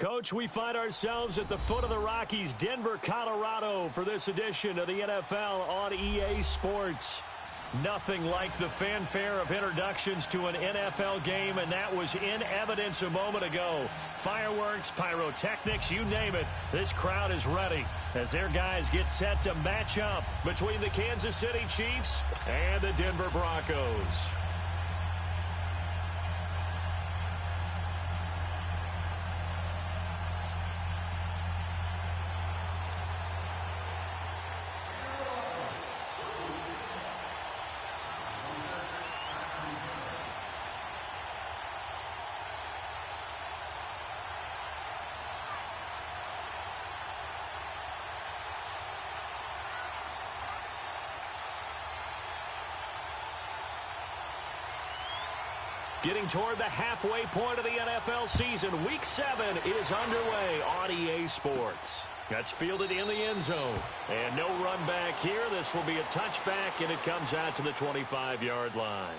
Coach, we find ourselves at the foot of the Rockies, Denver, Colorado, for this edition of the NFL on EA Sports. Nothing like the fanfare of introductions to an NFL game, and that was in evidence a moment ago. Fireworks, pyrotechnics, you name it. This crowd is ready as their guys get set to match up between the Kansas City Chiefs and the Denver Broncos. Getting toward the halfway point of the NFL season, Week 7 is underway on EA Sports. That's fielded in the end zone. And no run back here. This will be a touchback, and it comes out to the 25-yard line.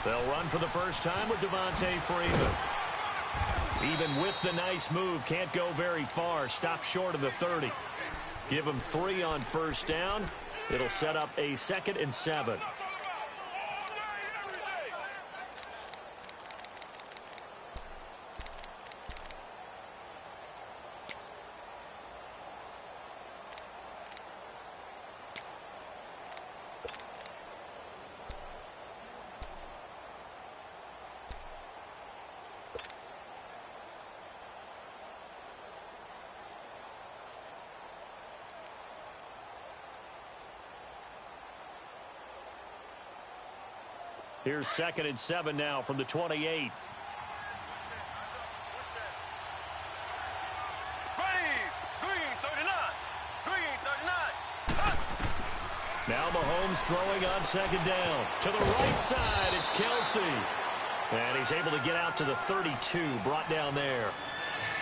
They'll run for the first time with Devontae Freeman. Even with the nice move, can't go very far. Stop short of the 30. Give him 3 on first down. It'll set up a 2nd and 7. Here's 2nd and 7 now from the 28. Now Mahomes throwing on 2nd down. To the right side, it's Kelsey. And he's able to get out to the 32, brought down there.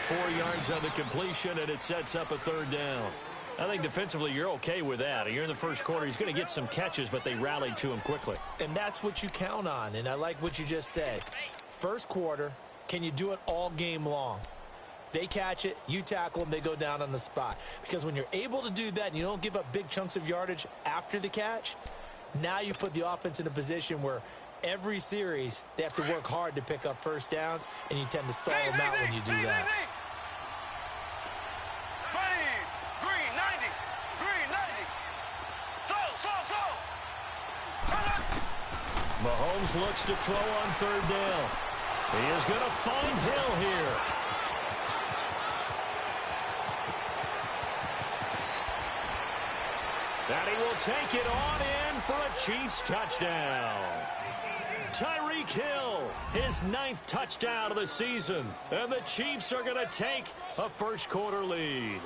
4 yards on the completion, and it sets up a 3rd down. I think defensively you're okay with that. You're in the first quarter. He's going to get some catches, but they rallied to him quickly. And that's what you count on, and I like what you just said. First quarter, can you do it all game long? They catch it, you tackle them, they go down on the spot. Because when you're able to do that and you don't give up big chunks of yardage after the catch, now you put the offense in a position where every series they have to work hard to pick up first downs, and you tend to stall them out when you do that. Mahomes looks to throw on 3rd down. He is going to find Hill here. And he will take it on in for a Chiefs touchdown. Tyreek Hill, his 9th touchdown of the season. And the Chiefs are going to take a first quarter lead.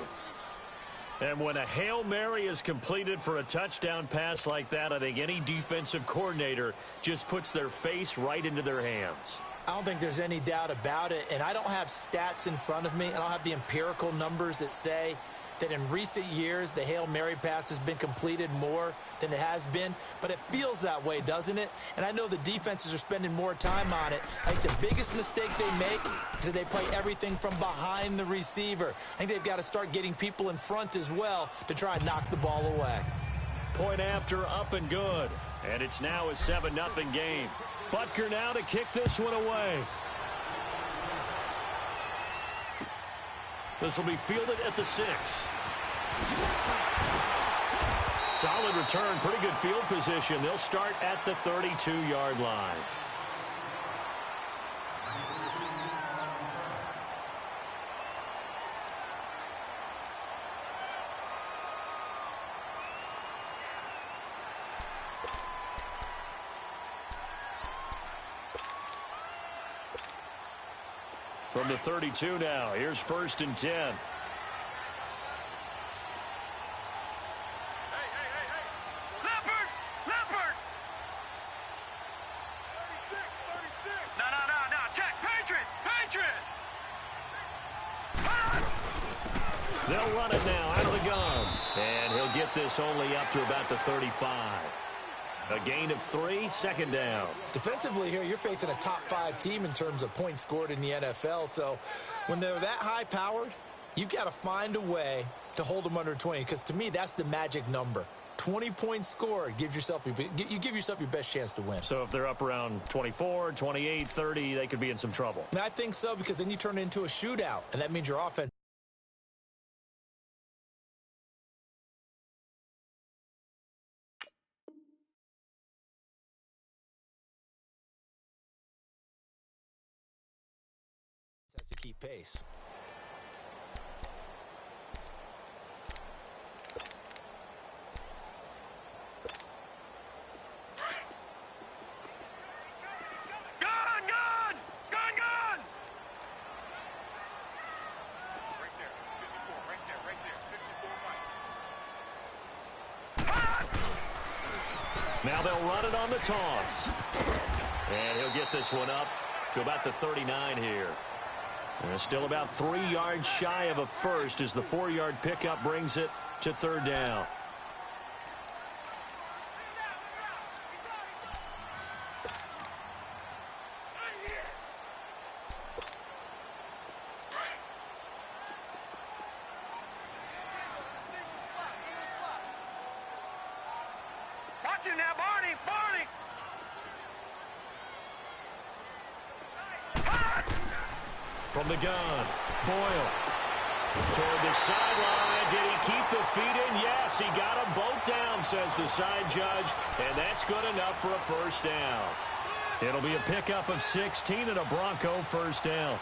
And when a Hail Mary is completed for a touchdown pass like that, I think any defensive coordinator just puts their face right into their hands. I don't think there's any doubt about it, and I don't have stats in front of me. I don't have the empirical numbers that say that in recent years the Hail Mary pass has been completed more than it has been, but it feels that way, doesn't it? And I know the defenses are spending more time on it. I think the biggest mistake they make is that they play everything from behind the receiver. I think they've got to start getting people in front as well to try and knock the ball away. Point after, up and good. And it's now a 7-0 game. Butker now to kick this one away. This will be fielded at the 6. Solid return, pretty good field position. They'll start at the 32-yard line. from the 32 now. Here's 1st and 10. They'll run it now out of the gun. And he'll get this only up to about the 35. A gain of 3, 2nd down. Defensively here, you're facing a top-5 team in terms of points scored in the NFL. So when they're that high-powered, you've got to find a way to hold them under 20. Because to me, that's the magic number. 20 points scored, you give yourself your best chance to win. So if they're up around 24, 28, 30, they could be in some trouble. And I think so, because then you turn it into a shootout, and that means your offense. Has to keep pace. Now they'll run it on the toss. And he'll get this one up to about the 39 here. And still about 3 yards shy of a first as the 4-yard pickup brings it to 3rd down. Watch him now, Barney! Barney! From the gun, Boyle. Toward the sideline. Did he keep the feet in? Yes, he got them both down, says the side judge. And that's good enough for a 1st down. It'll be a pickup of 16 and a Bronco 1st down.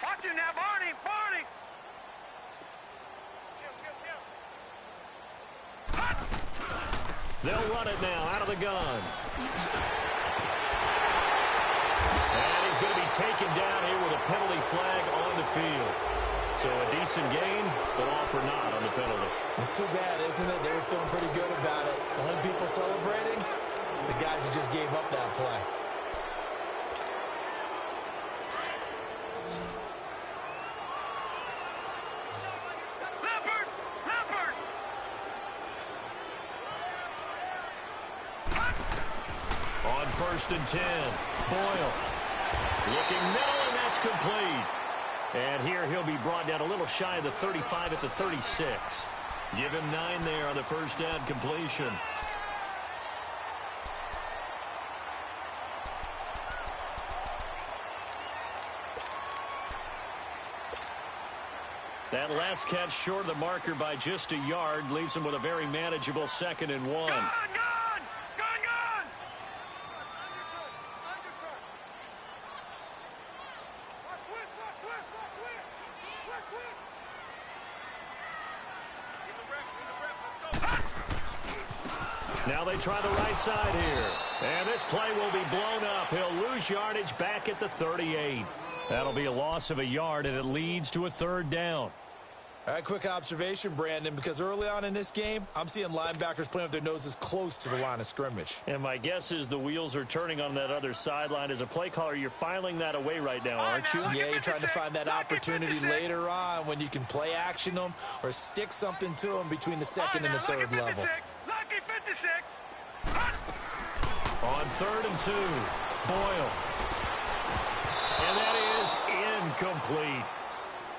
Watch him now, Barney! Barney! They'll run it now out of the gun. And he's going to be taken down here with a penalty flag on the field. So a decent gain, but all for naught on the penalty. It's too bad, isn't it? They were feeling pretty good about it. The only people celebrating, the guys who just gave up that play. On 1st and 10, Boyle looking middle, and that's complete. And here he'll be brought down a little shy of the 35 at the 36. Give him 9 there on the 1st down completion. That last catch short of the marker by just a yard leaves him with a very manageable 2nd and 1. Gun! Now they try the right side here. And this play will be blown up. He'll lose yardage back at the 38. That'll be a loss of a yard, and it leads to a 3rd down. All right, quick observation, Brandon, because early on in this game, I'm seeing linebackers playing with their noses close to the line of scrimmage. And my guess is the wheels are turning on that other sideline. As a play caller, you're filing that away right now, aren't you? Yeah, you're trying to find that opportunity later on when you can play action them or stick something to them between the 2nd and the 3rd level. Lucky 56. On 3rd and 2, Boyle. And that is incomplete.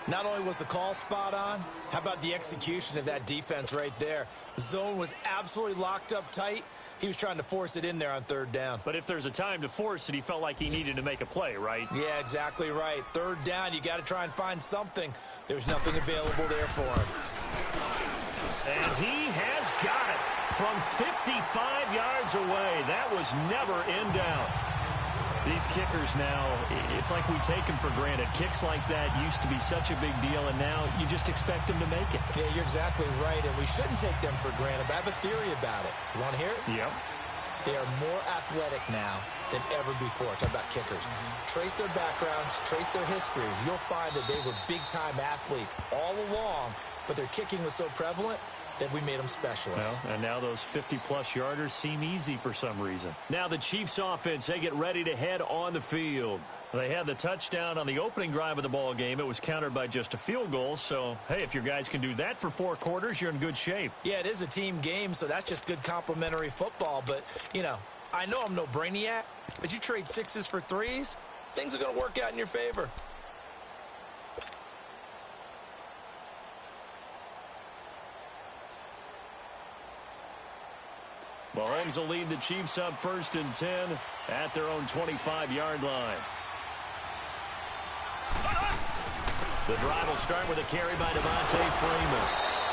Not only was the call spot on, how about the execution of that defense right there? The zone was absolutely locked up tight. He was trying to force it in there on third down. But if there's a time to force it, he felt like he needed to make a play, right? Yeah, exactly right. Third down, you got to try and find something. There's nothing available there for him. And he has got it from 55 yards away. That was never in doubt. These kickers now, it's like we take them for granted. Kicks like that used to be such a big deal, and now you just expect them to make it. Yeah, you're exactly right, and we shouldn't take them for granted. But I have a theory about it. You want to hear it? Yep. They are more athletic now than ever before. Talk about kickers. Trace their backgrounds, trace their histories. You'll find that they were big-time athletes all along, but their kicking was so prevalent that we made them specialists. Well, and now those 50-plus yarders seem easy for some reason. Now the Chiefs offense, they get ready to head on the field. They had the touchdown on the opening drive of the ball game. It was countered by just a field goal. So, hey, if your guys can do that for 4 quarters, you're in good shape. Yeah, it is a team game, so that's just good complimentary football. But, you know, I know I'm no brainiac, but you trade 6s for 3s, things are going to work out in your favor. Mahomes will lead the Chiefs up 1st and 10 at their own 25-yard line. The drive will start with a carry by Devontae Freeman.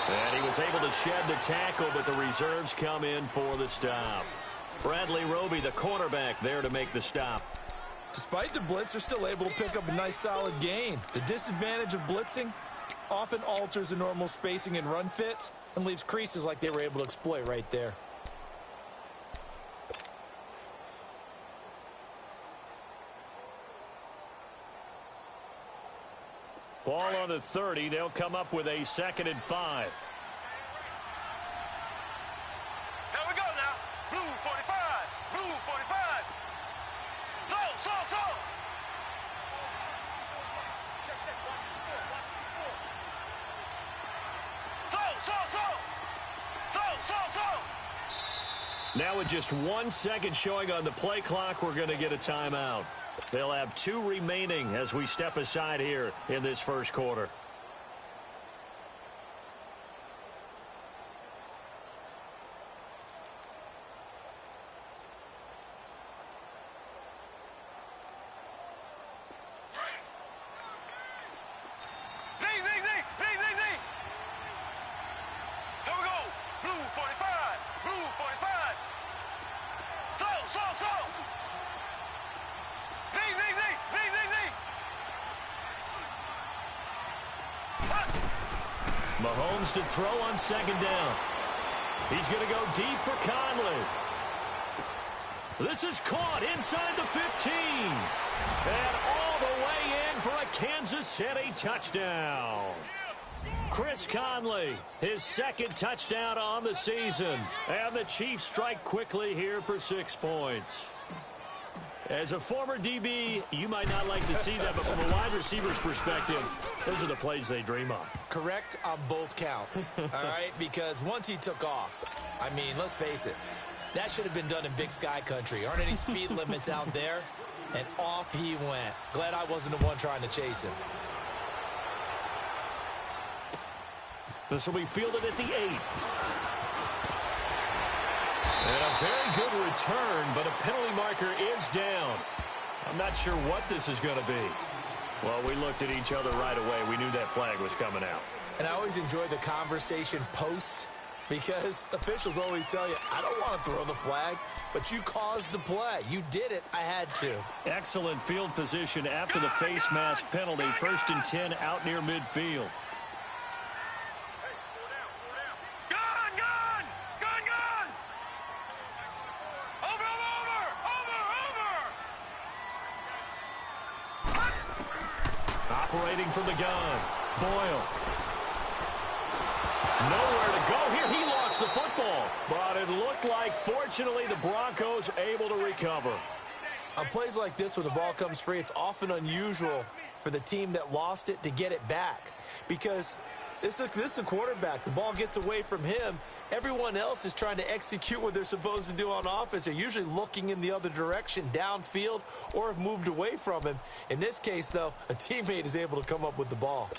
And he was able to shed the tackle, but the reserves come in for the stop. Bradley Roby, the cornerback, there to make the stop. Despite the blitz, they're still able to pick up a nice solid gain. The disadvantage of blitzing often alters the normal spacing and run fits and leaves creases like they were able to exploit right there. Ball on the 30. They'll come up with a 2nd and 5. Here we go now. Blue 45. Blue 45. Slow. Slow. Now with just 1 second showing on the play clock, we're going to get a timeout. They'll have 2 remaining as we step aside here in this 1st quarter. Here we go. Blue 45. Blue 45. Slow. Mahomes to throw on 2nd down. He's going to go deep for Conley. This is caught inside the 15. And all the way in for a Kansas City touchdown. Chris Conley, his 2nd touchdown on the season. And the Chiefs strike quickly here for 6 points. As a former DB, you might not like to see that, but from a wide receiver's perspective, those are the plays they dream of. Correct on both counts, all right? Because once he took off, I mean, let's face it, that should have been done in Big Sky Country. Aren't any speed limits out there? And off he went. Glad I wasn't the one trying to chase him. This will be fielded at the 8. And a very good return, but a penalty marker is down. I'm not sure what this is going to be. Well, we looked at each other right away. We knew that flag was coming out. And I always enjoy the conversation post because officials always tell you, I don't want to throw the flag, but you caused the play. You did it. I had to. Excellent field position after the face mask penalty. 1st and 10 out near midfield. Operating from the gun, Boyle. Nowhere to go here. He lost the football, but it looked like, fortunately, the Broncos able to recover. On plays like this, when the ball comes free, it's often unusual for the team that lost it to get it back because this is a quarterback. The ball gets away from him. Everyone else is trying to execute what they're supposed to do on offense. They're usually looking in the other direction, downfield, or have moved away from him. In this case, though, a teammate is able to come up with the ball.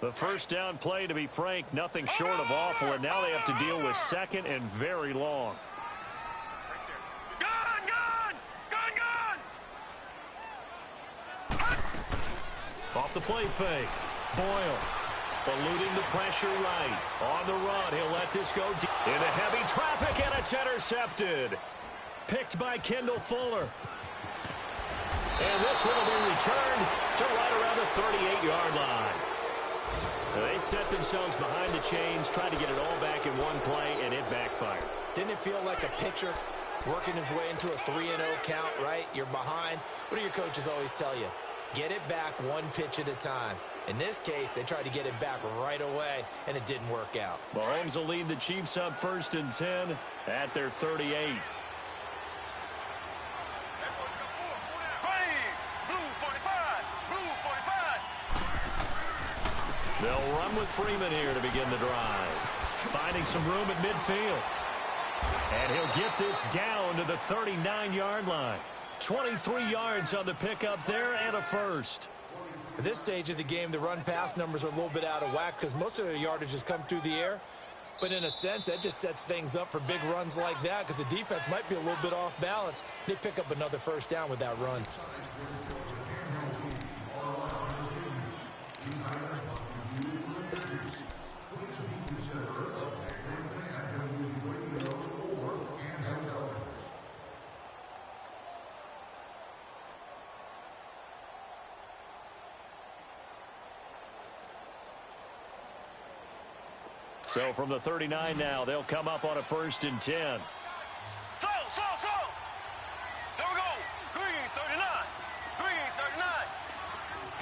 The 1st down play, to be frank, nothing short of awful, and now they have to deal with 2nd and very long. Off the play fake. Boyle eluding the pressure right. On the run, he'll let this go deep into heavy traffic, and it's intercepted. Picked by Kendall Fuller. And this one will be returned to right around the 38-yard line. They set themselves behind the chains, trying to get it all back in one play, and it backfired. Didn't it feel like a pitcher working his way into a 3-0 count, right? You're behind. What do your coaches always tell you? Get it back one pitch at a time. In this case, they tried to get it back right away, and it didn't work out. Mahomes will lead the Chiefs up 1st and 10 at their 38. They'll run with Freeman here to begin the drive. Finding some room at midfield. And he'll get this down to the 39-yard line. 23 yards on the pickup there and a first. At this stage of the game, the run-pass numbers are a little bit out of whack because most of their yardage has come through the air. But in a sense, that just sets things up for big runs like that because the defense might be a little bit off balance. They pick up another first down with that run. So from the 39 now, they'll come up on a 1st and 10. Slow. There we go. Green, 39. Green, 39.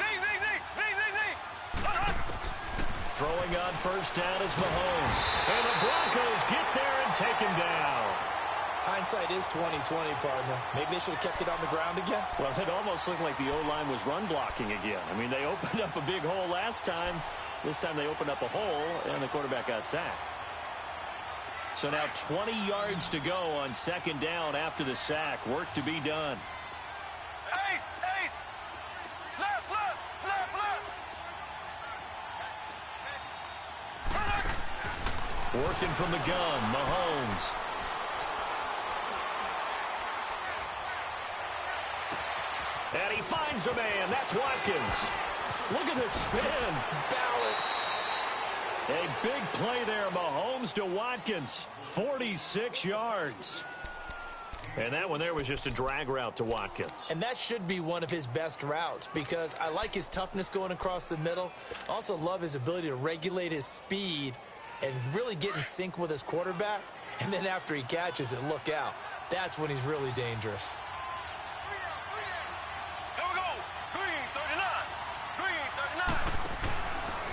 Z. Throwing on first down is Mahomes. And the Broncos get there and take him down. Hindsight is 20/20, partner. Maybe they should have kept it on the ground again. Well, it almost looked like the O-line was run blocking again. I mean, they opened up a big hole last time. This time they opened up a hole, and the quarterback got sacked. So now 20 yards to go on 2nd down after the sack. Work to be done. Ace. Left. Working from the gun, Mahomes. And he finds a man. That's Watkins. Look at the spin. Balance. A big play there, Mahomes to Watkins. 46 yards. And that one there was just a drag route to Watkins. And that should be one of his best routes because I like his toughness going across the middle. Also love his ability to regulate his speed and really get in sync with his quarterback. And then after he catches it, look out. That's when he's really dangerous.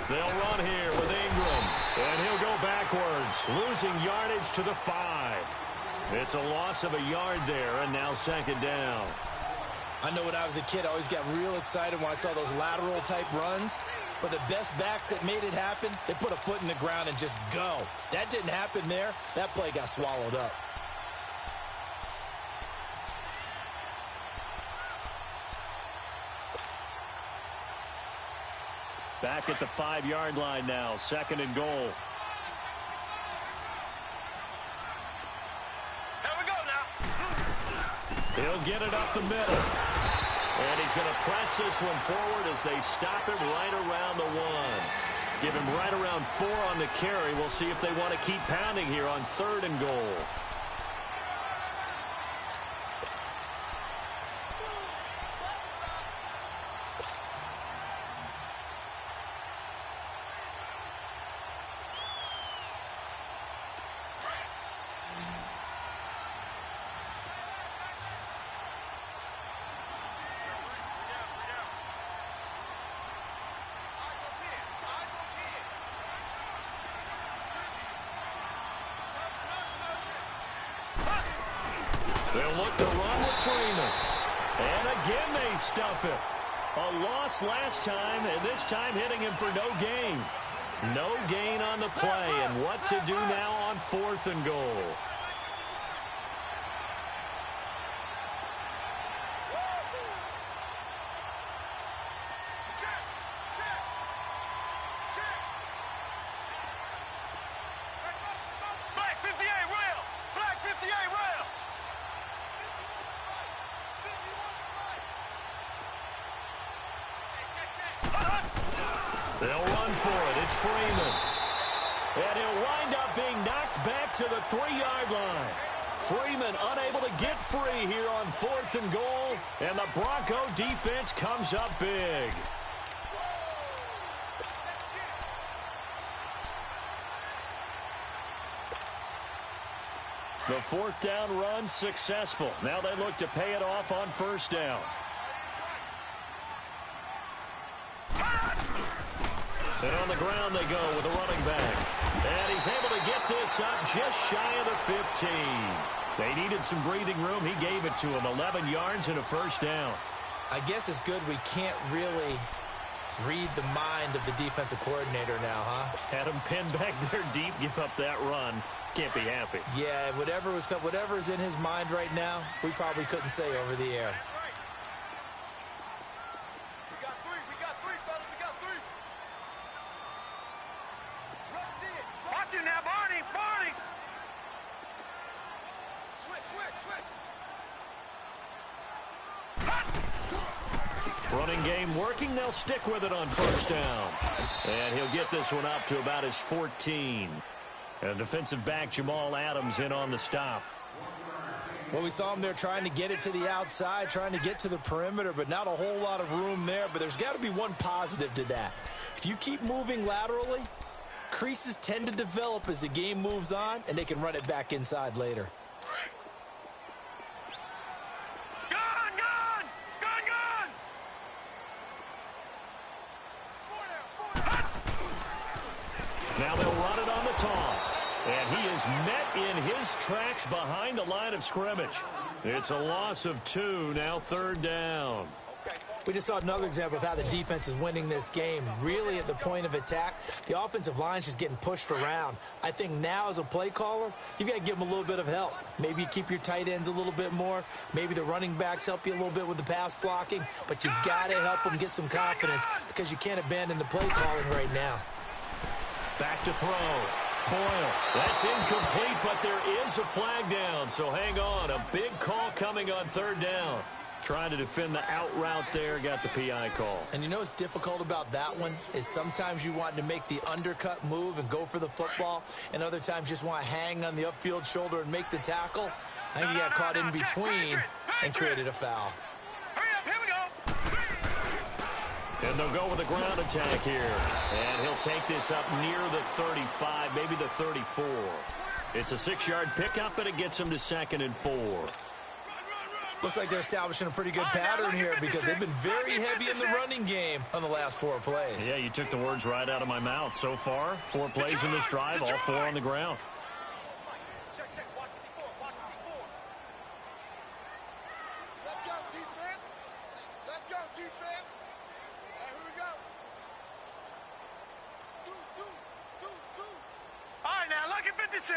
They'll run here with Ingram, and he'll go backwards, losing yardage to the 5. It's a loss of a yard there, and now 2nd down. I know when I was a kid, I always got real excited when I saw those lateral-type runs. But the best backs that made it happen, they put a foot in the ground and just go. That didn't happen there. That play got swallowed up. Back at the 5-yard line now, 2nd and goal. Here we go now. He'll get it up the middle. And he's going to press this one forward as they stop him right around the 1. Give him right around 4 on the carry. We'll see if they want to keep pounding here on 3rd and goal. They'll look to run with Freeman. And again they stuff it. A loss last time, and this time hitting him for no gain. No gain on the play, and what to do now on 4th and goal. They'll run for it. It's Freeman. And he'll wind up being knocked back to the 3-yard line. Freeman unable to get free here on 4th and goal. And the Bronco defense comes up big. The 4th down run successful. Now they look to pay it off on 1st down. And on the ground they go with a running back. And he's able to get this up just shy of the 15. They needed some breathing room. He gave it to him. 11 yards and a 1st down. I guess it's good we can't really read the mind of the defensive coordinator now, huh? Had him pinned back there deep, give up that run. Can't be happy. Yeah, whatever's in his mind right now, we probably couldn't say over the air. We got three, fellas, we got three. Watch it now, Barney. Switch. Running game working. They'll stick with it on 1st down. And he'll get this one up to about his 14. And defensive back Jamal Adams in on the stop. Well, we saw him there trying to get it to the outside, trying to get to the perimeter, but not a whole lot of room there. But there's got to be one positive to that. If you keep moving laterally, creases tend to develop as the game moves on, and they can run it back inside later. Now they'll run it on the toss. And he is met in his tracks behind the line of scrimmage. It's a loss of 2, now 3rd down. We just saw another example of how the defense is winning this game. Really at the point of attack, the offensive line's just getting pushed around. I think now as a play caller, you've got to give them a little bit of help. Maybe you keep your tight ends a little bit more. Maybe the running backs help you a little bit with the pass blocking. But you've got to help them get some confidence because you can't abandon the play calling right now. Back to throw. Boyle. That's incomplete, but there is a flag down, so hang on. A big call coming on 3rd down. Trying to defend the out route there, got the PI call. And you know what's difficult about that one is sometimes you want to make the undercut move and go for the football, and other times just want to hang on the upfield shoulder and make the tackle. I think he got caught in between and created a foul. Hurry up, here we go. And they'll go with a ground attack here. And he'll take this up near the 35, maybe the 34. It's a 6-yard pickup, and it gets him to 2nd and 4. Looks like they're establishing a pretty good pattern here because they've been very heavy in the running game on the last 4 plays. Yeah, you took the words right out of my mouth. So far, 4 plays in this drive, all 4 on the ground. Check, watch 54. Let's go, defense. Here we go. All right, now, lucky 56.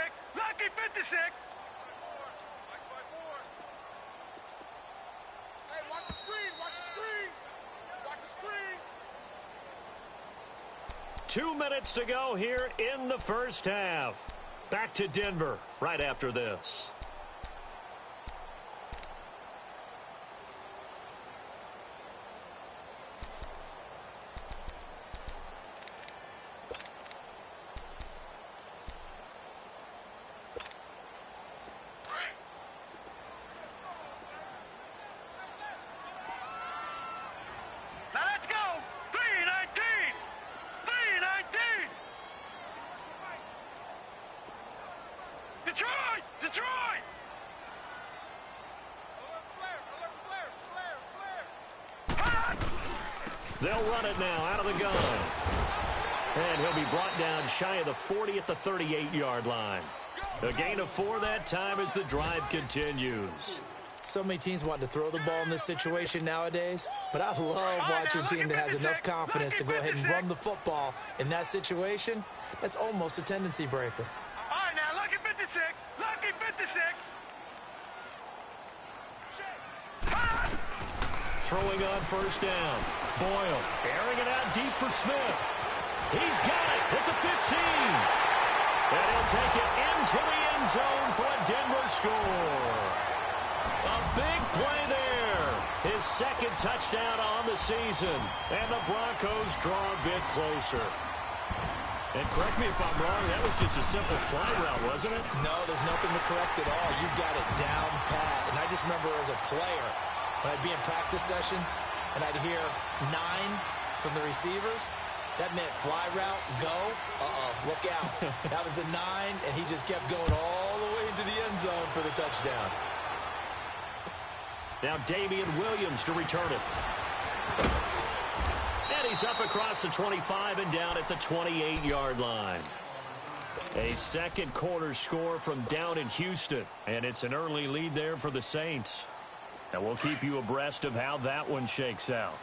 Hey, watch the screen. 2 minutes to go here in the 1st half. Back to Denver right after this. Detroit! They'll run it now out of the gun. And he'll be brought down shy of the 40 at the 38-yard line. A gain of 4 that time as the drive continues. So many teams want to throw the ball in this situation nowadays, but I love watching a team that has enough confidence to go ahead and run the football. In that situation, that's almost a tendency breaker. All right, now, lucky 56. Lucky 56. Throwing on 1st down. Boyle airing it out deep for Smith. He's got it at the 15. And he'll take it into the end zone for a Denver score. A big play there. His second touchdown on the season. And the Broncos draw a bit closer. And correct me if I'm wrong, that was just a simple fly route, wasn't it? No, there's nothing to correct at all. You got it down pat. And I just remember as a player, when I'd be in practice sessions and I'd hear 9 from the receivers, that meant fly route, go, look out. That was the 9, and he just kept going all the way into the end zone for the touchdown. Now Damian Williams to return it. And he's up across the 25 and down at the 28-yard line. A second quarter score from down in Houston, and it's an early lead there for the Saints. And we'll keep you abreast of how that one shakes out.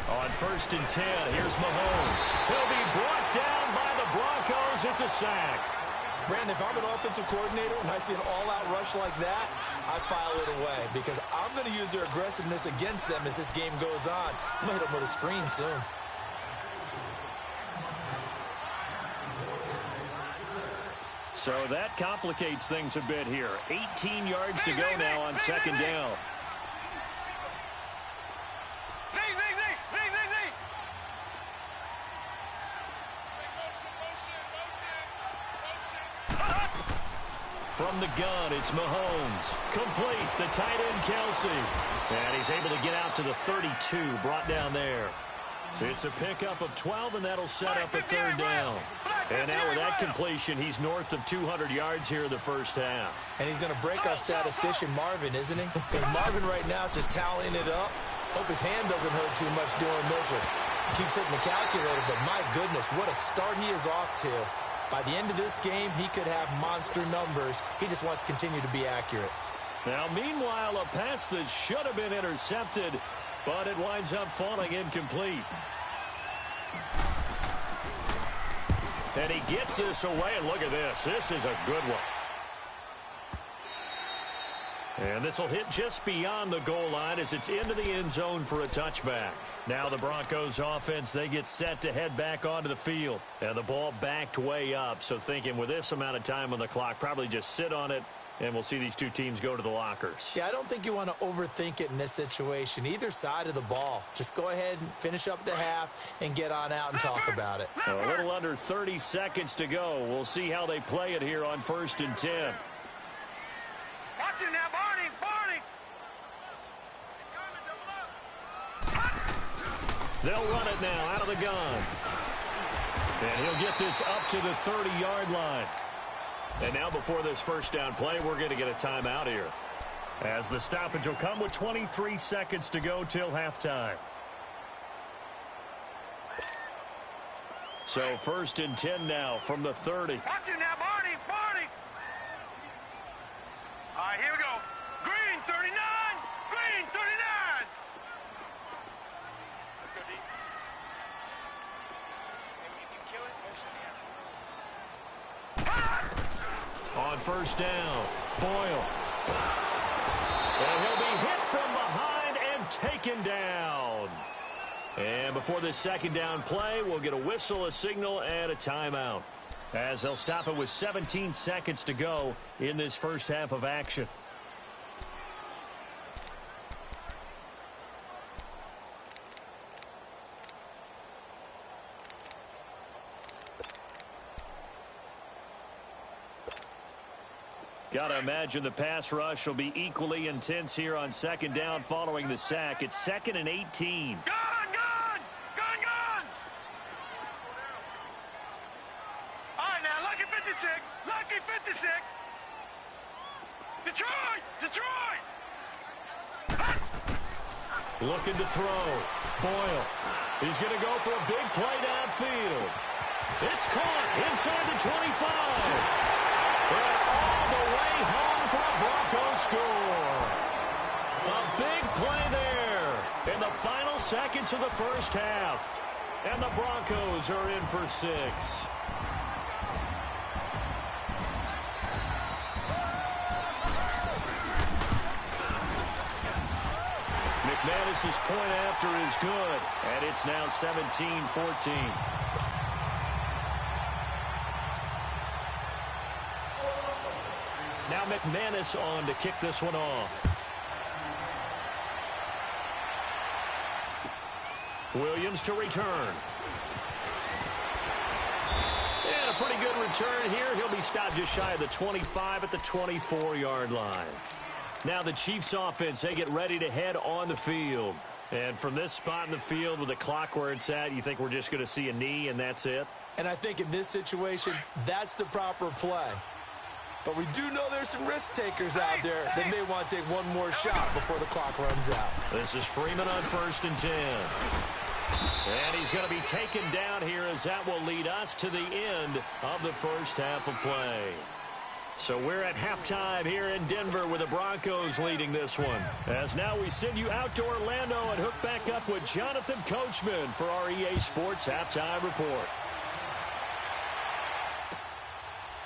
On 1st and 10, here's Mahomes. He'll be brought down by the Broncos. It's a sack. Brandon, if I'm an offensive coordinator and I see an all-out rush like that, I file it away because I'm going to use their aggressiveness against them as this game goes on. I'm going to hit them with a screen soon. So that complicates things a bit here. 18 yards to go now on 2nd down. From the gun, it's Mahomes. Complete, the tight end, Kelsey. And he's able to get out to the 32, brought down there. It's a pickup of 12, and that'll set up a 3rd down. And now with that completion, he's north of 200 yards here in the first half. And he's going to break our statistician, Marvin, isn't he? Because Marvin right now is just tallying it up. Hope his hand doesn't hurt too much doing this or keeps hitting the calculator. But my goodness, what a start he is off to. By the end of this game, he could have monster numbers. He just wants to continue to be accurate. Now, meanwhile, a pass that should have been intercepted, but it winds up falling incomplete. And he gets this away, and look at this. This is a good one. And this will hit just beyond the goal line as it's into the end zone for a touchback. Now the Broncos offense, they get set to head back onto the field. And the ball backed way up, so thinking with this amount of time on the clock, probably just sit on it, and we'll see these two teams go to the lockers. Yeah, I don't think you want to overthink it in this situation. Either side of the ball. Just go ahead and finish up the half and get on out and talk about it. A little under 30 seconds to go. We'll see how they play it here on 1st and 10. Watch it now, Barney, Barney. They'll run it now out of the gun. And he'll get this up to the 30-yard line. And now before this first down play, we're going to get a timeout here, as the stoppage will come with 23 seconds to go till halftime. So 1st and 10 now from the 30. Watch it now, Barney, Barney. All right, here we go. Green, 39. Green, 39. Let's go deep. Maybe you can kill it. Motion, yeah. On 1st down, Boyle. And he'll be hit from behind and taken down. And before this 2nd down play, we'll get a whistle, a signal, and a timeout, as they'll stop it with 17 seconds to go in this first half of action. Got to imagine the pass rush will be equally intense here on 2nd down following the sack. It's 2nd and 18. Gun, gun, gun, gun. All right, now, lucky 56. Lucky 56. Detroit, Detroit. Looking to throw. Boyle. He's going to go for a big play downfield. It's caught inside the 25. And all the way home for a Broncos score. A big play there in the final seconds of the first half. And the Broncos are in for 6. McManus's point after is good, and it's now 17-14. Now McManus on to kick this one off. Williams to return. And a pretty good return here. He'll be stopped just shy of the 25 at the 24-yard line. Now the Chiefs offense, they get ready to head on the field. And from this spot in the field with the clock where it's at, you think we're just going to see a knee and that's it? And I think in this situation, that's the proper play. But we do know there's some risk takers out there that may want to take one more shot before the clock runs out. This is Freeman on 1st and 10. And he's going to be taken down here as that will lead us to the end of the first half of play. So we're at halftime here in Denver with the Broncos leading this one. As now we send you out to Orlando and hook back up with Jonathan Coachman for our EA Sports Halftime Report.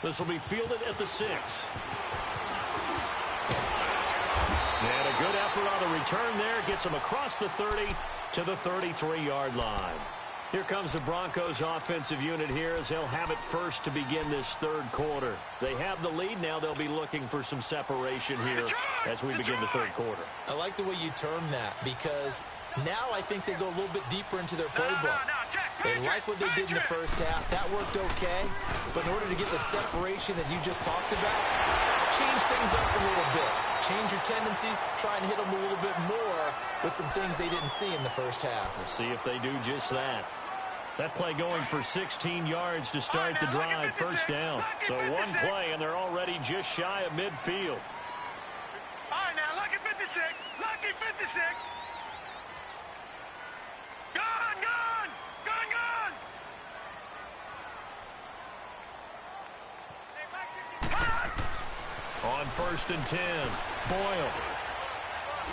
This will be fielded at the 6. And a good effort on the return there. Gets him across the 30 to the 33-yard line. Here comes the Broncos offensive unit here as they'll have it first to begin this third quarter. They have the lead. Now they'll be looking for some separation here as we begin the third quarter. I like the way you term that because now I think they go a little bit deeper into their playbook. They like what they did in the first half. That worked okay. But in order to get the separation that you just talked about, change things up a little bit. Change your tendencies. Try and hit them a little bit more with some things they didn't see in the first half. We'll see if they do just that. That play going for 16 yards to start the drive, first down. So one play, and they're already just shy of midfield. All right, now, lucky 56. Lucky 56. Gone, gone. Gone, gone. On 1st and 10, Boyle.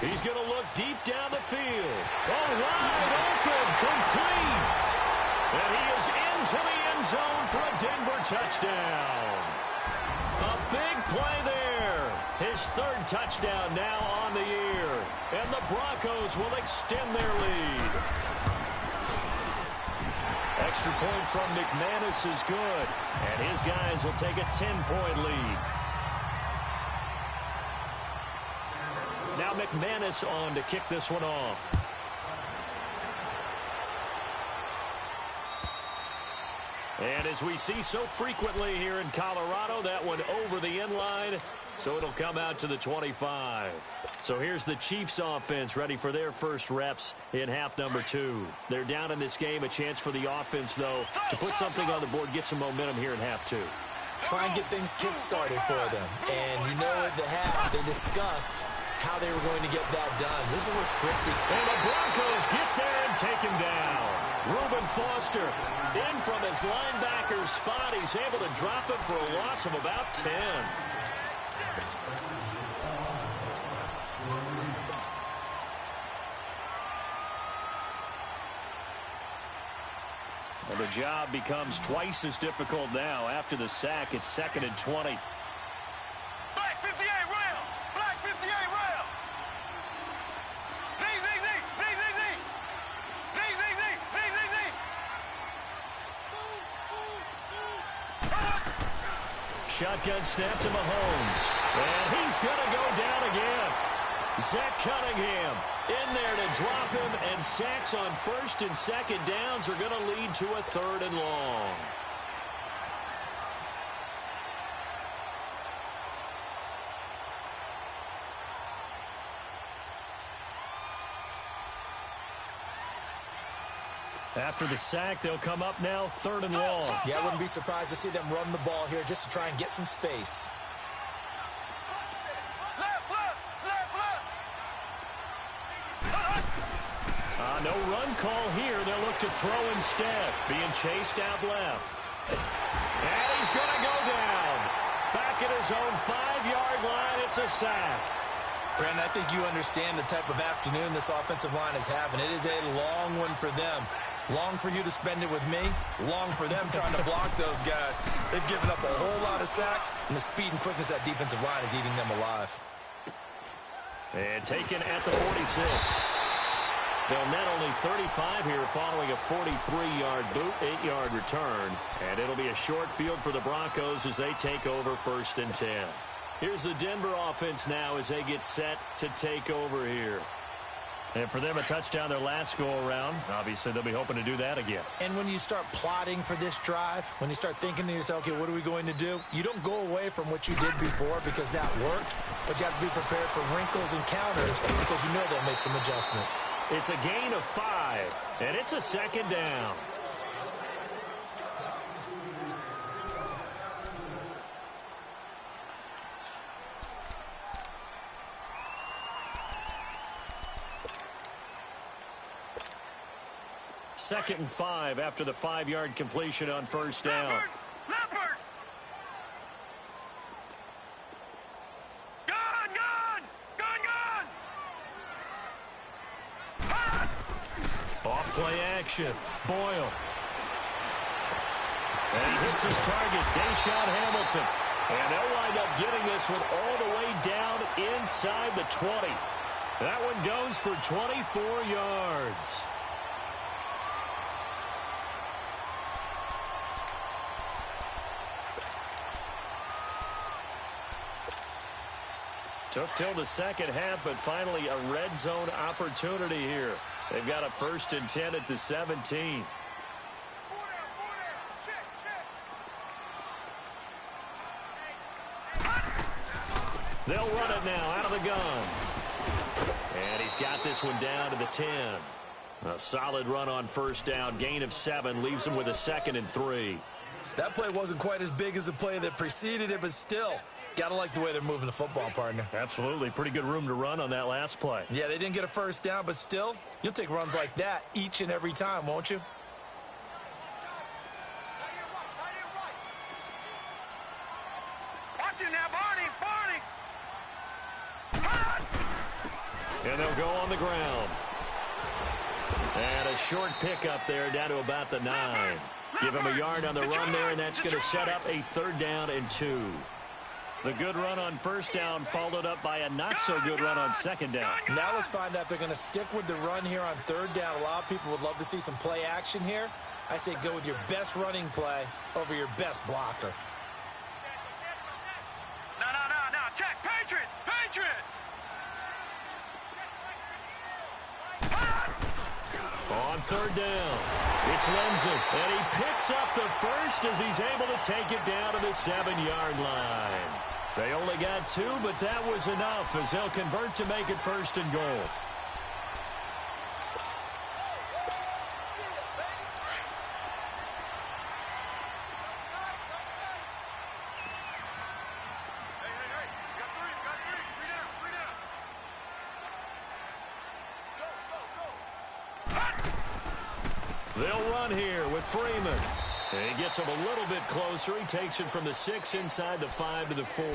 He's going to look deep down the field. Oh, wide open, complete. And he is into the end zone for a Denver touchdown. A big play there. His third touchdown now on the year. And the Broncos will extend their lead. Extra point from McManus is good. And his guys will take a 10-point lead. Now McManus on to kick this one off. And as we see so frequently here in Colorado, that one over the end line, so it'll come out to the 25. So here's the Chiefs offense ready for their first reps in half number 2. They're down in this game. A chance for the offense, though, to put something on the board, get some momentum here in half 2. Try and get things kick-started for them. And you know at the half, they discussed how they were going to get that done. This is what's scripted. And the Broncos get there and take him down. Reuben Foster in from his linebacker spot. He's able to drop it for a loss of about 10. And the job becomes twice as difficult now. After the sack, it's 2nd and 20. Black 58 rail. Black 58 rail. Z, Z, Z, Z, Z, Z. Z, Z, Z, Z, Z, Z. Shotgun snap to Mahomes. And he's going to go down again. Zach Cunningham in there to drop him, and sacks on 1st and 2nd downs are going to lead to a 3rd and long. After the sack, they'll come up now 3rd and long. Yeah, I wouldn't be surprised to see them run the ball here just to try and get some space. No run call here. They'll look to throw instead. Being chased out left. And he's going to go down. Back at his own 5-yard line. It's a sack. Brandon, I think you understand the type of afternoon this offensive line is having. It is a long one for them. Long for you to spend it with me. Long for them trying to block those guys. They've given up a whole lot of sacks, and the speed and quickness of that defensive line is eating them alive. And taken at the 46. They'll net only 35 here following a 43-yard boot, 8-yard return. And it'll be a short field for the Broncos as they take over 1st and 10. Here's the Denver offense now as they get set to take over here. And for them, a touchdown their last go-around. Obviously, they'll be hoping to do that again. And when you start plotting for this drive, when you start thinking to yourself, okay, what are we going to do? You don't go away from what you did before because that worked, but you have to be prepared for wrinkles and counters because you know they'll make some adjustments. It's a gain of 5, and it's a second down. Second and 5 after the 5-yard completion on first down. Leopard! Gun! Gun! Gun! Gun! Off play action. Boyle. And he hits his target, Deshaun Hamilton. And they'll wind up getting this one all the way down inside the 20. That one goes for 24 yards. Took till the second half, but finally a red zone opportunity here. They've got a 1st and 10 at the 17. They'll run it now out of the gun. And he's got this one down to the 10. A solid run on first down. Gain of 7 leaves him with a 2nd and 3. That play wasn't quite as big as the play that preceded it, but still, got to like the way they're moving the football, partner. Absolutely. Pretty good room to run on that last play. Yeah, they didn't get a first down, but still, you'll take runs like that each and every time, won't you? Watch it now, Barney! And they'll go on the ground. And a short pickup there down to about the 9. Give him a yard on the run there, and that's going to set up a 3rd down and 2. The good run on first down followed up by a not-so-good run on 2nd down. Now let's find out if they're going to stick with the run here on 3rd down. A lot of people would love to see some play action here. I say go with your best running play over your best blocker. No. Check. Patriot! On 3rd down, it's Lindsay, and he picks up the 1st as he's able to take it down to the 7-yard line. They only got 2, but that was enough as they'll convert to make it 1st and goal. They'll run here with Freeman. And he gets him a little bit closer. He takes it from the 6 inside the 5 to the 4.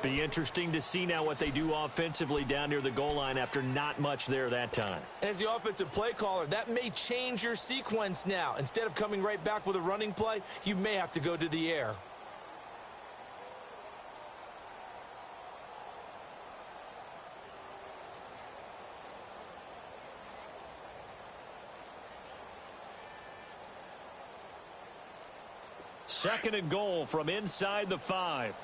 Be interesting to see now what they do offensively down near the goal line after not much there that time. As the offensive play caller, that may change your sequence now. Instead of coming right back with a running play, you may have to go to the air. Second and goal from inside the 5.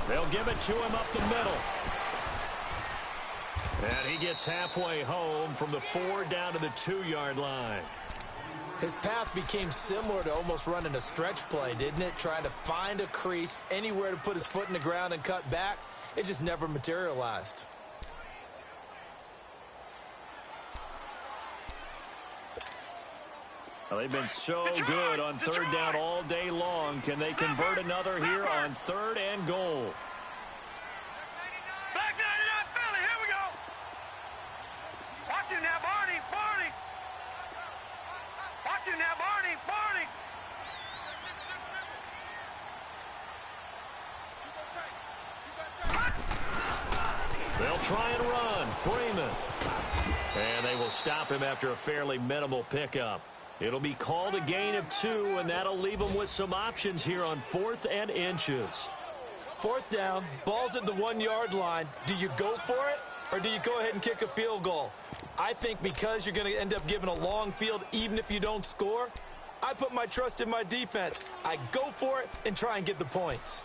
They'll give it to him up the middle. And he gets halfway home from the 4 down to the 2-yard line. His path became similar to almost running a stretch play, didn't it? Trying to find a crease, anywhere to put his foot in the ground and cut back. It just never materialized. Well, they've been so good on 3rd down all day long. Can they convert another here on 3rd and goal? Black 99 Philly, here we go! Watch it now, Barney! Watch it now, Barney! They'll try and run. Freeman. And they will stop him after a fairly minimal pickup. It'll be called a gain of 2, and that'll leave them with some options here on 4th and inches. 4th down, ball's at the 1-yard line. Do you go for it, or do you go ahead and kick a field goal? I think because you're going to end up giving a long field even if you don't score, I put my trust in my defense. I go for it and try and get the points.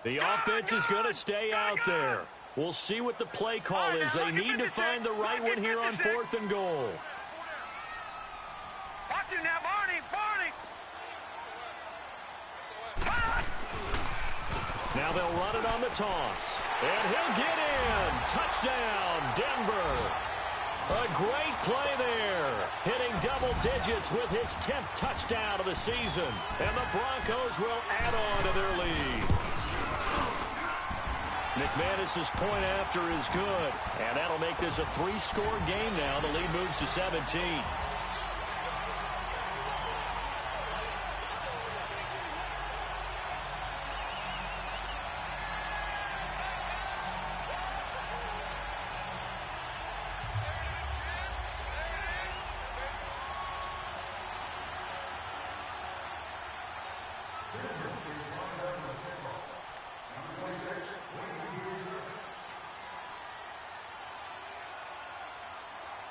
The offense is going to stay out there. We'll see what the play call is. They need to find the right one here on 4th and goal. Watch it now, Barney. Now they'll run it on the toss. And he'll get in. Touchdown, Denver. A great play there. Hitting double digits with his 10th touchdown of the season. And the Broncos will add on to their lead. McManus's point after is good. And that'll make this a 3-score game now. The lead moves to 17.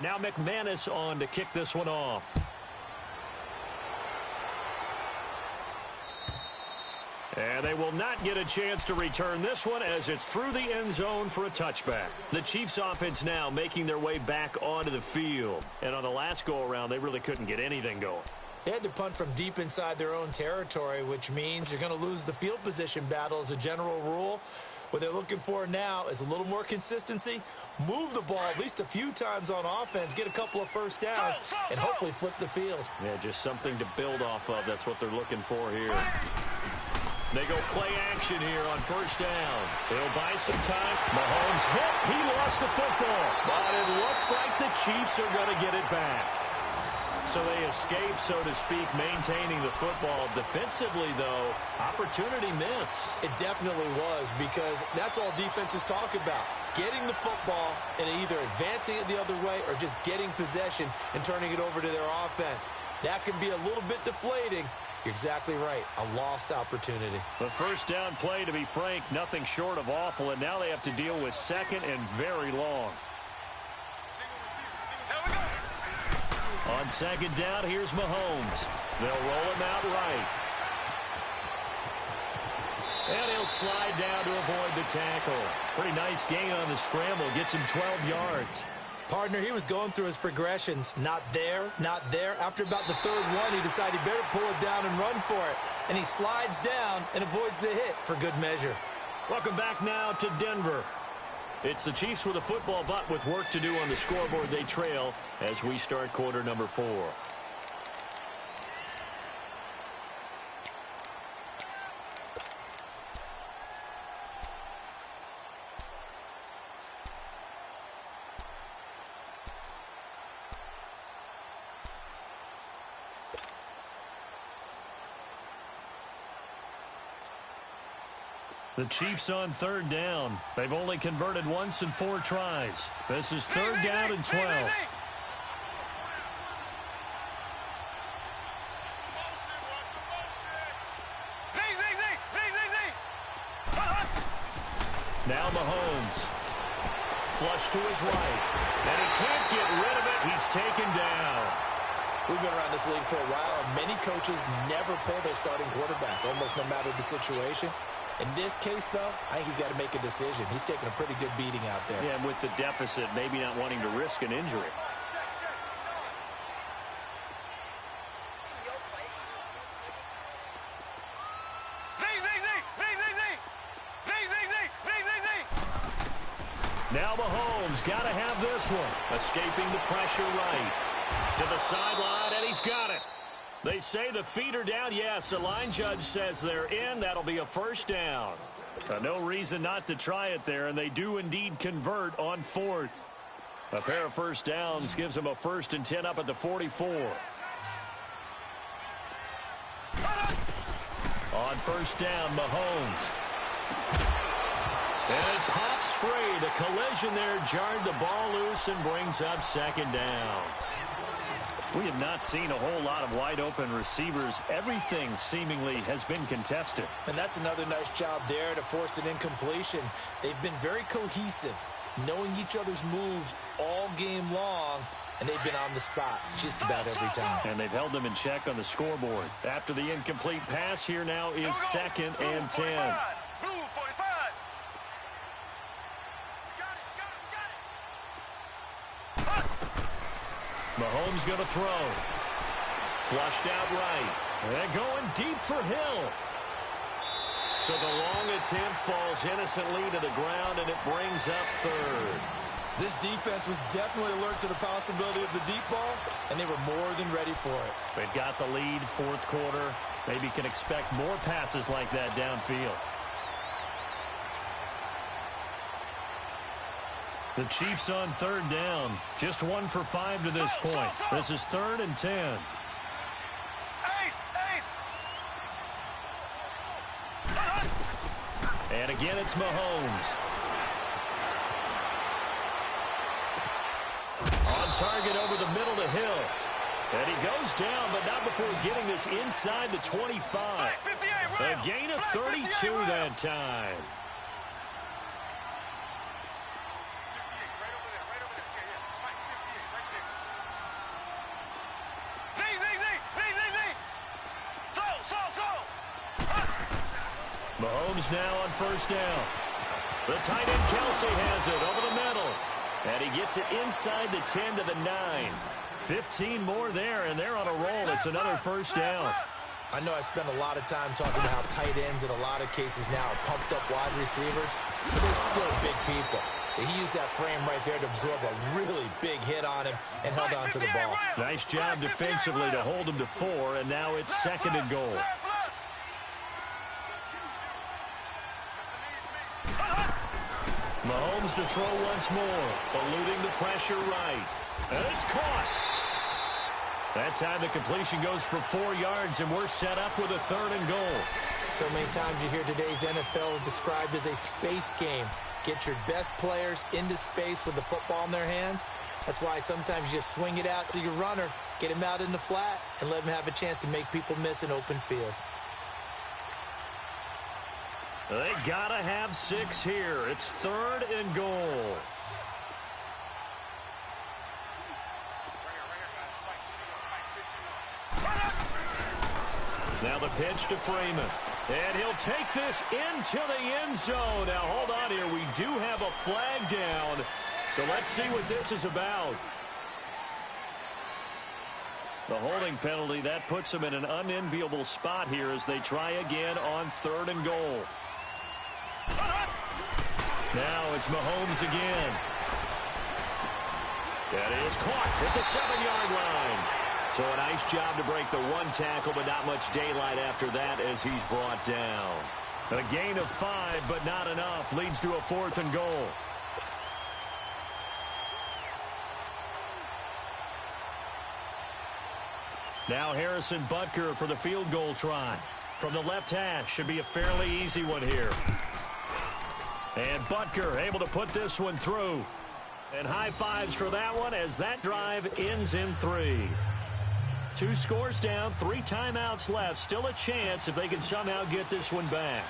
Now McManus on to kick this one off. And they will not get a chance to return this one as it's through the end zone for a touchback. The Chiefs offense now making their way back onto the field. And on the last go-around, they really couldn't get anything going. They had to punt from deep inside their own territory, which means you're going to lose the field position battle as a general rule. What they're looking for now is a little more consistency, move the ball at least a few times on offense, get a couple of first downs, and hopefully flip the field. Yeah, just something to build off of. That's what they're looking for here. They go play action here on 1st down. They'll buy some time. Mahomes hit. He lost the football. But it looks like the Chiefs are going to get it back. So they escape, so to speak, maintaining the football. Defensively, though, opportunity miss. It definitely was, because that's all defenses talk about. Getting the football and either advancing it the other way or just getting possession and turning it over to their offense. That can be a little bit deflating. You're exactly right. A lost opportunity. The 1st down play, to be frank, nothing short of awful. And now they have to deal with 2nd and very long. On 2nd down, here's Mahomes. They'll roll him out right. And he'll slide down to avoid the tackle. Pretty nice gain on the scramble. Gets him 12 yards. Partner, he was going through his progressions. Not there, not there. After about the 3rd one, he decided he better pull it down and run for it. And he slides down and avoids the hit for good measure. Welcome back now to Denver. It's the Chiefs with a football, but with work to do on the scoreboard. They trail as we start quarter number 4. The Chiefs on 3rd down. They've only converted once in 4 tries. This is 3rd down and 12. Now Mahomes. Flush to his right. And he can't get rid of it. He's taken down. We've been around this league for a while, and many coaches never pull their starting quarterback, almost no matter the situation. In this case, though, I think he's got to make a decision. He's taking a pretty good beating out there. Yeah, and with the deficit, maybe not wanting to risk an injury. Now Mahomes got to have this one. Escaping the pressure right. To the sideline, and he's got it. They say the feet are down. Yes, the line judge says they're in. That'll be a 1st down. No reason not to try it there, and they do indeed convert on 4th. A pair of 1st downs gives them a 1st and 10 up at the 44. On 1st down, Mahomes. And it pops free. The collision there jarred the ball loose and brings up 2nd down. We have not seen a whole lot of wide-open receivers. Everything seemingly has been contested. And that's another nice job there to force an incompletion. They've been very cohesive, knowing each other's moves all game long, and they've been on the spot just about every time. And they've held them in check on the scoreboard. After the incomplete pass, here now is 2nd and 10. Blue 45. Mahomes going to throw. Flushed out right. And going deep for Hill. So the long attempt falls innocently to the ground, and it brings up 3rd. This defense was definitely alert to the possibility of the deep ball, and they were more than ready for it. They've got the lead, 4th quarter. Maybe can expect more passes like that downfield. The Chiefs on 3rd down. Just 1 for 5 to this point. This is 3rd and 10. And again, it's Mahomes. On target over the middle to Hill. And he goes down, but not before getting this inside the 25. A gain of 32 that time. Mahomes now on 1st down. The tight end Kelsey has it over the middle. And he gets it inside the 10 to the 9. 15 more there, and they're on a roll. It's another 1st down. I know I spent a lot of time talking about how tight ends in a lot of cases now are pumped up wide receivers, but they're still big people. He used that frame right there to absorb a really big hit on him and held on to the ball. Nice job defensively to hold him to 4, and now it's 2nd and goal. Mahomes to throw once more, eluding the pressure right. And it's caught. That time the completion goes for 4 yards, and we're set up with a 3rd and goal. So many times you hear today's NFL described as a space game. Get your best players into space with the football in their hands. That's why sometimes you just swing it out to your runner, get him out in the flat, and let him have a chance to make people miss an open field. They gotta have 6 here. It's 3rd and goal. Now the pitch to Freeman. And he'll take this into the end zone. Now hold on here. We do have a flag down. So let's see what this is about. The holding penalty, that puts them in an unenviable spot here as they try again on 3rd and goal. Now it's Mahomes again. That is caught at the 7-yard line. So a nice job to break the 1 tackle, but not much daylight after that as he's brought down. A gain of 5, but not enough. Leads to a 4th and goal. Now Harrison Butker for the field goal try. From the left hash, should be a fairly easy one here. And Butker able to put this one through. And high fives for that one as that drive ends in 3. 2 scores down, 3 timeouts left. Still a chance if they can somehow get this one back.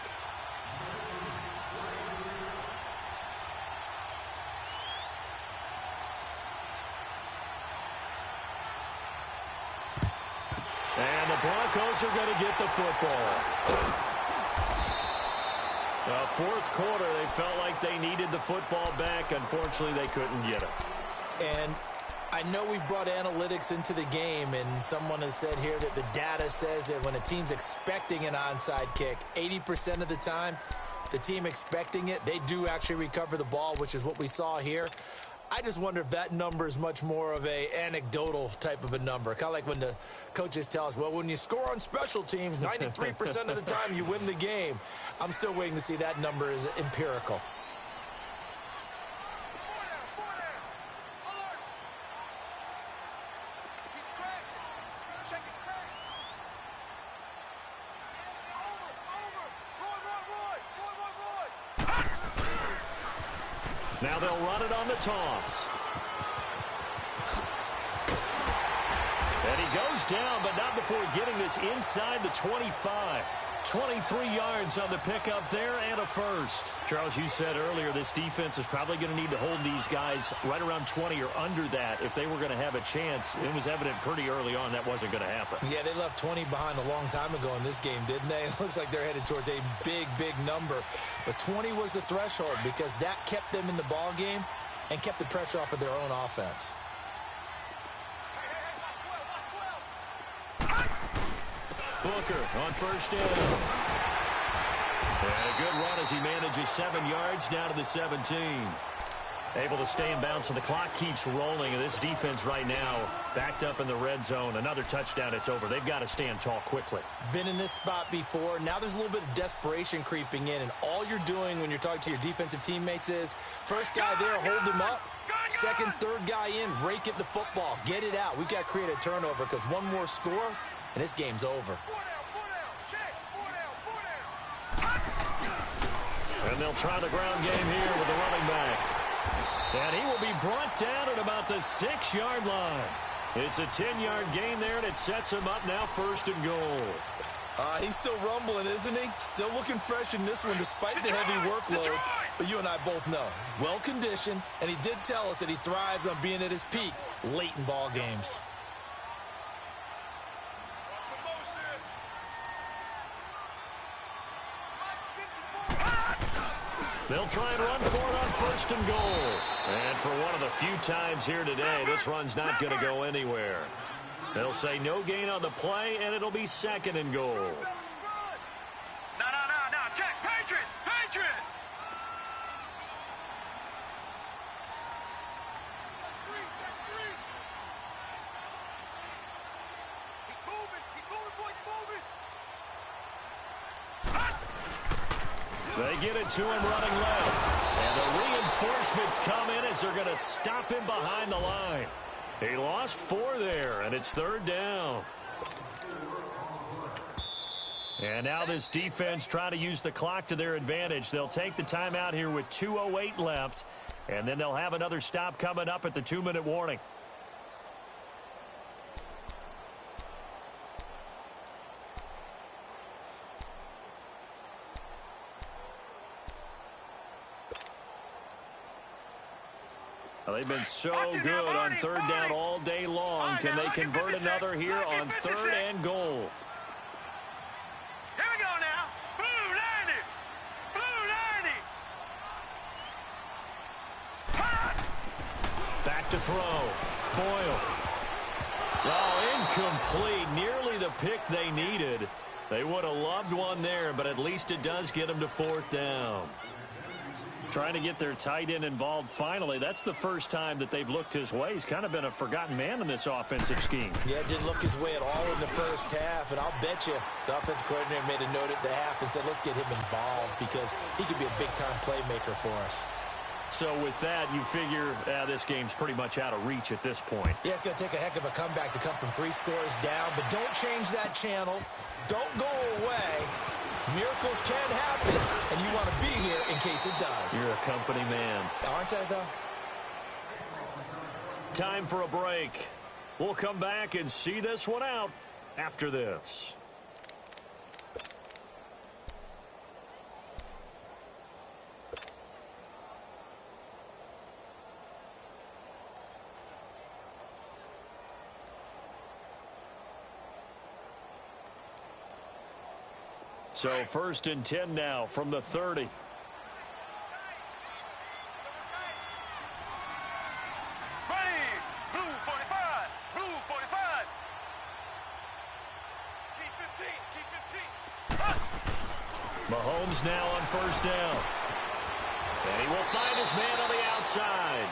And the Broncos are going to get the football. 4th quarter, they felt like they needed the football back. Unfortunately, they couldn't get it. And I know we brought analytics into the game, and someone has said here that the data says that when a team's expecting an onside kick, 80% of the time, the team expecting it, they do actually recover the ball, which is what we saw here. I just wonder if that number is much more of a anecdotal type of a number. Kind of like when the coaches tell us, well, when you score on special teams, 93% of the time you win the game. I'm still waiting to see that number is empirical. Now they'll run it on the toss. goes down, but not before getting this inside the 25. 23 yards on the pickup there and a first. Charles, you said earlier this defense is probably going to need to hold these guys right around 20 or under that if they were going to have a chance. It was evident pretty early on that wasn't going to happen. Yeah, they left 20 behind a long time ago in this game, didn't they? It looks like they're headed towards a big, big number. But 20 was the threshold because that kept them in the ball game and kept the pressure off of their own offense. Booker on first down. And a good run as he manages 7 yards down to the 17. Able to stay in bounds, so the clock keeps rolling. And this defense right now backed up in the red zone. Another touchdown, it's over. They've got to stand tall quickly. Been in this spot before. Now there's a little bit of desperation creeping in. And all you're doing when you're talking to your defensive teammates is, first guy there, hold him up. Second, third guy in, rake at the football. Get it out. We've got to create a turnover because one more score, and this game's over. And they'll try the ground game here with the running back. And he will be brought down at about the 6-yard line. It's a 10-yard gain there, and it sets him up now 1st and goal. He's still rumbling, isn't he? Still looking fresh in this one despite the heavy workload. But you and I both know, well-conditioned, and he did tell us that he thrives on being at his peak late in ball games. They'll try and run for it on 1st and goal. And for one of the few times here today, this run's not going to go anywhere. They'll say no gain on the play, and it'll be 2nd and goal. No. Check. Patriot. Check three. He's moving, boys, moving. They get it to him running left. And the reinforcements come in as they're going to stop him behind the line. He lost 4 there, and it's 3rd down. And now this defense trying to use the clock to their advantage. They'll take the timeout here with 2:08 left, and then they'll have another stop coming up at the 2-minute warning. They've been so good on 3rd down all day long. Can they convert another here on 3rd and goal? Here we go now. Blue 90. Back to throw. Boyle. Oh, incomplete. Nearly the pick they needed. They would have loved one there, but at least it does get them to 4th down. Trying to get their tight end involved finally. That's the first time that they've looked his way. He's kind of been a forgotten man in this offensive scheme. Yeah, didn't look his way at all in the first half, and I'll bet you the offensive coordinator made a note at the half and said, let's get him involved because he could be a big-time playmaker for us. So with that, you figure this game's pretty much out of reach at this point. Yeah, it's going to take a heck of a comeback to come from 3 scores down, but don't change that channel. Don't go away. Miracles can happen, and you want to be here in case it does. You're a company man. Aren't I, though? Time for a break. We'll come back and see this one out after this. So 1st and 10 now from the 30. Ready. Blue 45. Keep 15. Mahomes now on 1st down. And he will find his man on the outside.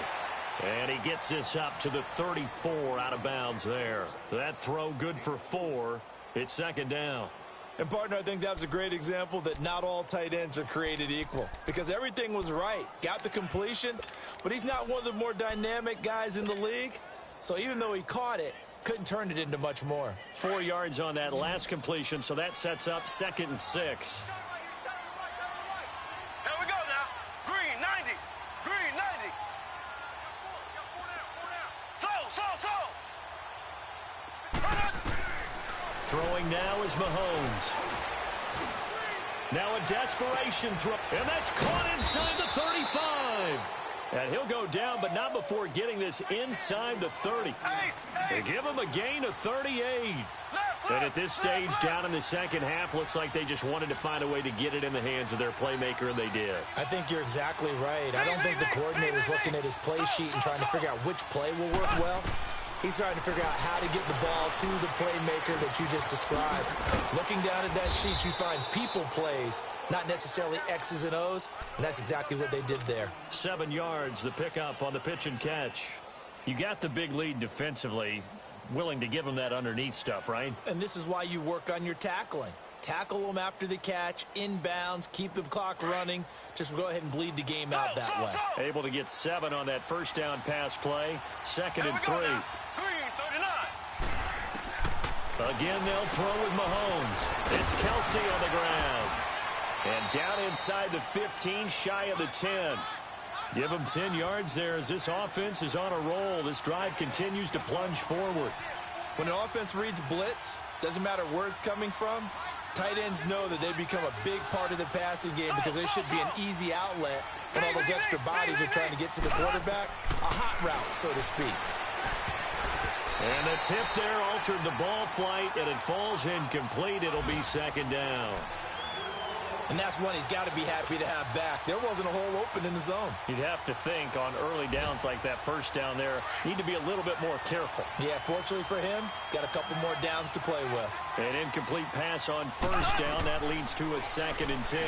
And he gets this up to the 34 out of bounds there. That throw good for 4. It's 2nd down. And, partner, I think that's a great example that not all tight ends are created equal because everything was right. Got the completion, but he's not one of the more dynamic guys in the league. So even though he caught it, couldn't turn it into much more. 4 yards on that last completion, so that sets up 2nd and 6. Here we go now. Green 90. Slow. Throwing now is Mahomes. Now a desperation throw, and that's caught inside the 35. And he'll go down, but not before getting this inside the 30. They give him a gain of 38. And at this stage, down in the second half, looks like they just wanted to find a way to get it in the hands of their playmaker, and they did. I think you're exactly right. I don't think the coordinator's looking at his play sheet and trying to figure out which play will work well. He's trying to figure out how to get the ball to the playmaker that you just described. Looking down at that sheet, you find people plays, not necessarily X's and O's, and that's exactly what they did there. 7 yards, the pickup on the pitch and catch. You got the big lead defensively, willing to give them that underneath stuff, right? And this is why you work on your tackling. Tackle them after the catch, inbounds, keep the clock running. Just go ahead and bleed the game out that way. Able to get 7 on that first down pass play. 2nd and 3. Again, they'll throw with Mahomes. It's Kelsey on the ground. And down inside the 15, shy of the 10. Give them 10 yards there as this offense is on a roll. This drive continues to plunge forward. When an offense reads blitz, doesn't matter where it's coming from, tight ends know that they become a big part of the passing game because there should be an easy outlet when all those extra bodies are trying to get to the quarterback. A hot route, so to speak. And the tip there altered the ball flight, and it falls incomplete. It'll be 2nd down. And that's one he's got to be happy to have back. There wasn't a hole open in the zone. You'd have to think on early downs like that first down there, need to be a little bit more careful. Yeah, fortunately for him, got a couple more downs to play with. An incomplete pass on first down. That leads to a 2nd and 10.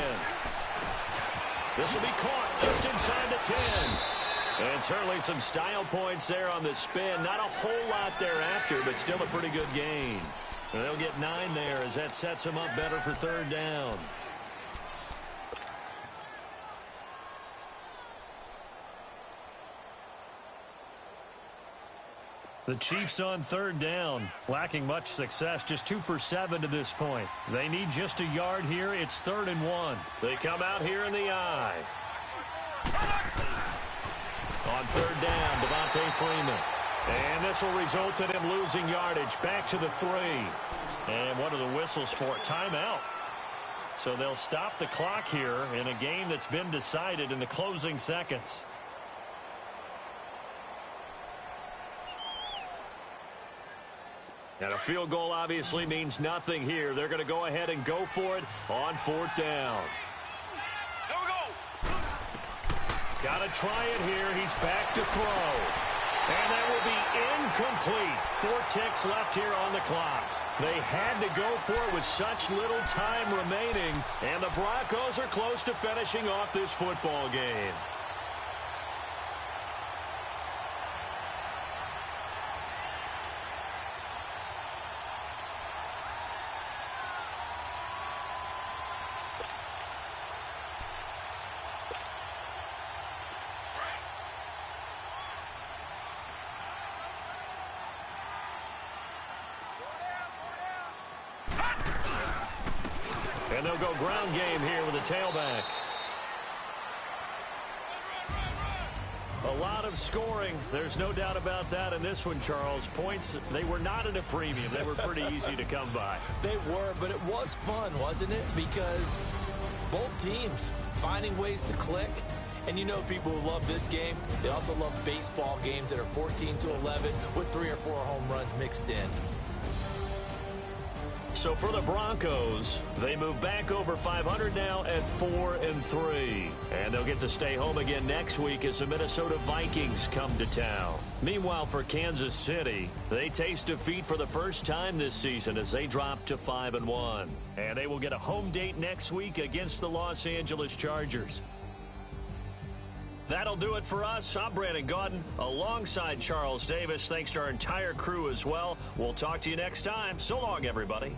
This will be caught just inside the 10. And certainly some style points there on the spin. Not a whole lot thereafter, but still a pretty good gain. And they'll get 9 there as that sets them up better for 3rd down. The Chiefs on 3rd down, lacking much success, just 2 for 7 to this point. They need just a yard here. It's 3rd and 1. They come out here in the eye. On 3rd down, Devontae Freeman. And this will result in him losing yardage back to the 3. And what are the whistles for? Timeout. So they'll stop the clock here in a game that's been decided in the closing seconds. And a field goal obviously means nothing here. They're going to go ahead and go for it on 4th down. There we go. Got to try it here. He's back to throw. And that will be incomplete. 4 ticks left here on the clock. They had to go for it with such little time remaining. And the Broncos are close to finishing off this football game. And they'll go ground game here with a tailback. A lot of scoring. There's no doubt about that in this one, Charles. Points, they were not at a premium. They were pretty easy to come by. They were, but it was fun, wasn't it? Because both teams finding ways to click. And you know people who love this game, they also love baseball games that are 14-11 with 3 or 4 home runs mixed in. So for the Broncos, they move back over 500 now at 4-3. And they'll get to stay home again next week as the Minnesota Vikings come to town. Meanwhile, for Kansas City, they taste defeat for the first time this season as they drop to 5-1. And they will get a home date next week against the Los Angeles Chargers. That'll do it for us. I'm Brandon Gaudin alongside Charles Davis. Thanks to our entire crew as well. We'll talk to you next time. So long, everybody.